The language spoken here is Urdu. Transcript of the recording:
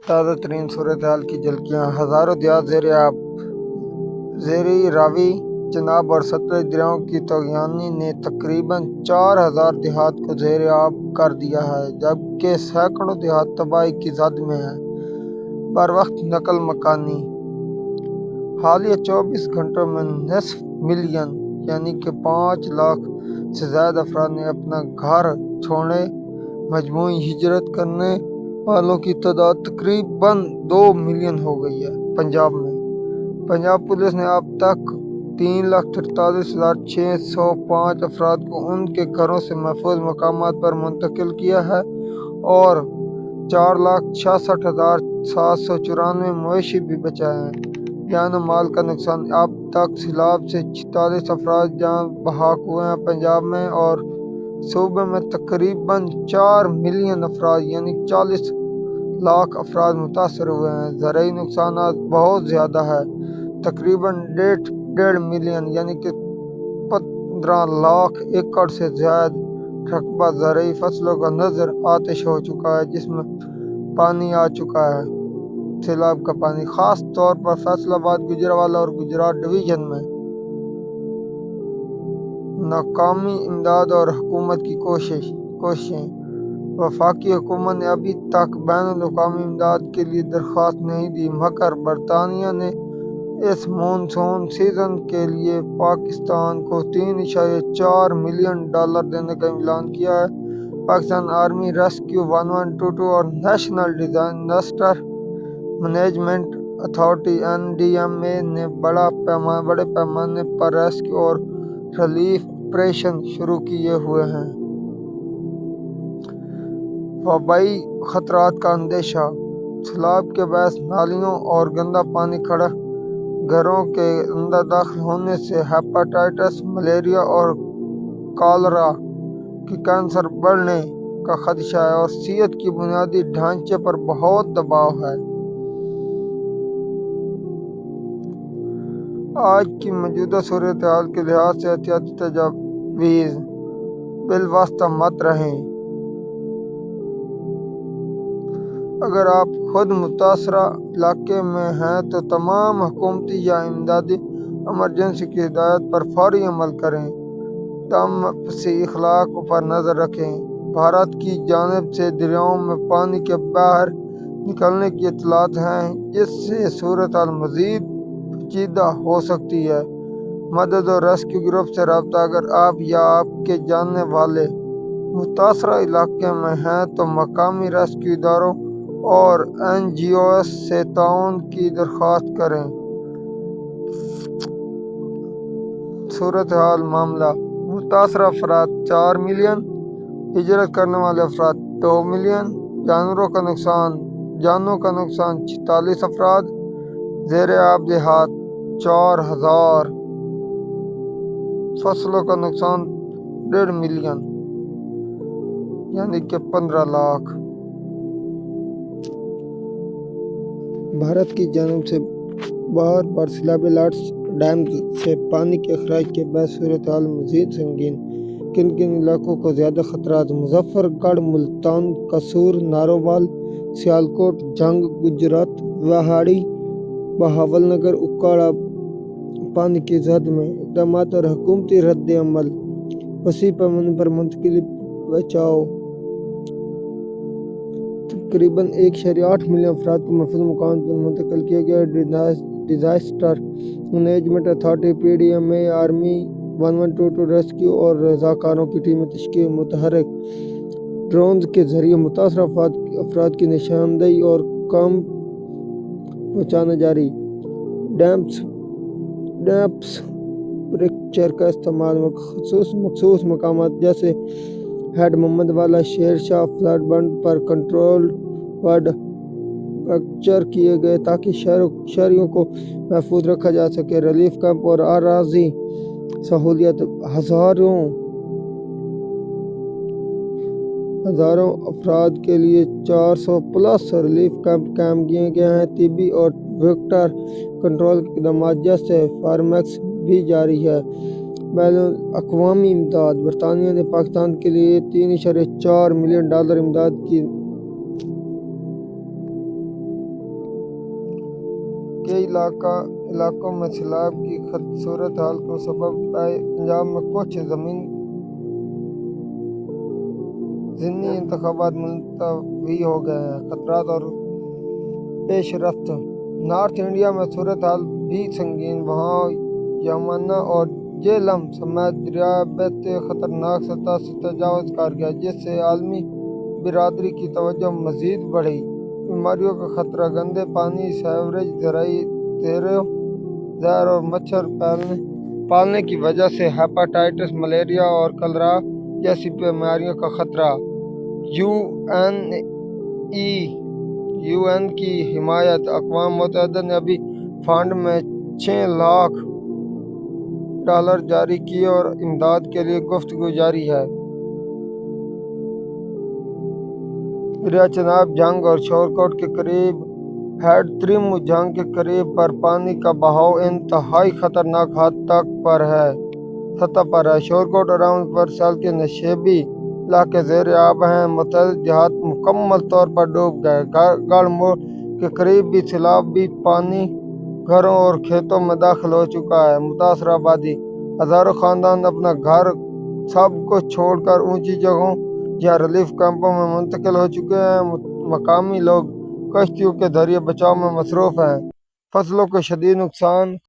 تازہ ترین صورتحال کی جھلکیاں۔ ہزاروں دیہات زیر راوی چناب اور ستلج دریاؤں کی طغیانی نے تقریباً 4000 دیہات کو زیر آب کر دیا ہے، جبکہ سینکڑوں دیہات تباہی کی زد میں ہیں۔ بروقت نقل مکانی۔ حالیہ 24 گھنٹوں میں نصف ملین یعنی کہ 5 لاکھ سے زائد افراد نے اپنا گھر چھوڑے۔ مجموعی ہجرت کرنے والوں کی تعداد تقریباً 2 ملین ہو گئی ہے۔ پنجاب پولیس نے اب تک 3,43,605 افراد کو ان کے گھروں سے محفوظ مقامات پر منتقل کیا ہے اور 4,66,794 مویشی بھی بچائے ہیں۔ جان و مال کا نقصان۔ اب تک سیلاب سے 46 افراد جان بحق ہوئے ہیں۔ پنجاب میں اور صوبے میں تقریباً 4 ملین افراد یعنی 40 لاکھ افراد متاثر ہوئے ہیں۔ زرعی نقصانات بہت زیادہ ہے۔ تقریباً 1.5 ملین یعنی کہ 15 لاکھ ایکڑ سے زائد رقبہ زرعی فصلوں کا نذر آتش ہو چکا ہے، جس میں پانی آ چکا ہے۔ سیلاب کا پانی خاص طور پر فیصل آباد، گوجرانوالہ اور گجرات ڈویژن میں۔ ناکامی امداد اور حکومت کی کوششیں۔ وفاقی حکومت نے ابھی تک بین الاقوامی امداد کے لیے درخواست نہیں دی، مگر برطانیہ نے اس مانسون سیزن کے لیے پاکستان کو $3.4 ملین دینے کا اعلان کیا ہے۔ پاکستان آرمی ریسکیو 1122 اور national disaster management authority NDMA نے بڑے پیمانے پر ریسکیو اور ریلیف آپریشن شروع کیے ہوئے ہیں۔ وبائی خطرات کا اندیشہ۔ سیلاب کے باعث نالیوں اور گندا پانی کھڑا گھروں کے اندر داخل ہونے سے ہیپاٹائٹس، ملیریا اور کالرا کی کینسر بڑھنے کا خدشہ ہے اور صحت کی بنیادی ڈھانچے پر بہت دباؤ ہے۔ آج کی موجودہ صورتحال کے لحاظ سے احتیاطی تجاویز: بالواسطہ مت رہیں۔ اگر آپ خود متاثرہ علاقے میں ہیں تو تمام حکومتی یا امدادی ایمرجنسی کی ہدایات پر فوری عمل کریں۔ دم پسی اخلاق پر نظر رکھیں۔ بھارت کی جانب سے دریاؤں میں پانی کے باہر نکلنے کی اطلاعات ہیں، جس سے صورتحال مزید پیچیدہ ہو سکتی ہے۔ مدد اور ریسکیو گروپ سے رابطہ: اگر آپ یا آپ کے جاننے والے متاثرہ علاقے میں ہیں تو مقامی ریسکیو اداروں اور NGOs سے تعاون کی درخواست کریں۔ صورتحال معاملہ: متاثرہ افراد 4 ملین، ہجرت کرنے والے افراد 2 ملین، جانوں کا نقصان 46 افراد، زیر آب دیہات 4000، فصلوں کا نقصان 1.5 ملین یعنی کہ 15 لاکھ۔ بھارت کی جانب سے بار بار سیلابی الرٹس۔ ڈیمز سے پانی کے اخراج کے بعد صورتحال مزید سنگین۔ کن علاقوں کو زیادہ خطرات؟ مظفر گڑھ، ملتان، قصور، نارووال، سیالکوٹ، جھنگ، گجرات وہاڑی، بہاول نگر، اکاڑا پانی کی زد میں۔ اقدامات اور حکومتی رد عمل: وسیع پیمانے پر منتقلی بچاؤ۔ تقریباً 1.8 ملین افراد کو محفوظ مقامات پر منتقل کیا گیا ہے۔ Disaster management authority PDMA، army 1122 rescue اور رضاکاروں کی ٹیمیں تشکیل۔ متحرک ڈرونز کے ذریعے متاثرہ افراد کی نشاندہی اور کام پہنچانا جاری۔ ڈیمپس پریکچر کا استعمال مخصوص مقامات جیسے ہیڈ محمد والا، شیر شاہ فلڈ بند پر کنٹرول وارڈ پریکچر کیے گئے تاکہ شہریوں کو محفوظ رکھا جا سکے۔ ریلیف کیمپ اور اعراضی سہولیات: ہزاروں افراد کے لیے 400+ ریلیف کیمپ قائم کیے گئے ہیں۔ طبی اور ویکٹر کنٹرول کے اقدامات جیسے فارمیکس بھی جاری ہے۔ بین الاقوامی امداد: برطانیہ نے پاکستان کے لیے $3.4 ملین امداد کی کئی علاقوں میں سیلاب کی صورتحال کو سبب ہے۔ پنجاب میں کچھ ضمنی انتخابات ملتوی ہو گئے ہیں۔ خطرات اور پیش رفت۔ نارتھ انڈیا میں صورتحال بھی سنگین، وہاں یمنا اور جہلم سمیت دریائے بہتے خطرناک سطح سے تجاوز کر گیا، جس سے عالمی برادری کی توجہ مزید بڑھی۔ بیماریوں کا خطرہ۔ گندے پانی، سیوریج، زرعی زہر اور مچھر پالنے کی وجہ سے ہیپاٹائٹس، ملیریا اور کلرا جیسی بیماریوں کا خطرہ۔ یو این کی حمایت۔ اقوام متحدہ نے ابھی فنڈ میں $6 لاکھ جاری کیے اور امداد کے لیے گفتگو جاری ہے۔ دریا چناب جھنگ اور شورکوٹ کے قریب ہیڈ ترمو جھنگ کے قریب پر پانی کا بہاؤ انتہائی خطرناک سطح پر ہے۔ شورکوٹ اور راولپور سال کے نشیبی علاقے زیر آب ہیں۔ متعدد دیہات مکمل طور پر ڈوب گئے۔ گڑھ موڑ کے قریب بھی سیلابی پانی گھروں اور کھیتوں میں داخل ہو چکا ہے۔ متاثرہ آبادی۔ ہزاروں خاندان اپنا گھر سب کچھ چھوڑ کر اونچی جگہوں یا ریلیف کیمپوں میں منتقل ہو چکے ہیں۔ مقامی لوگ کشتیوں کے ذریعے بچاؤ میں مصروف ہیں۔ فصلوں کو شدید نقصان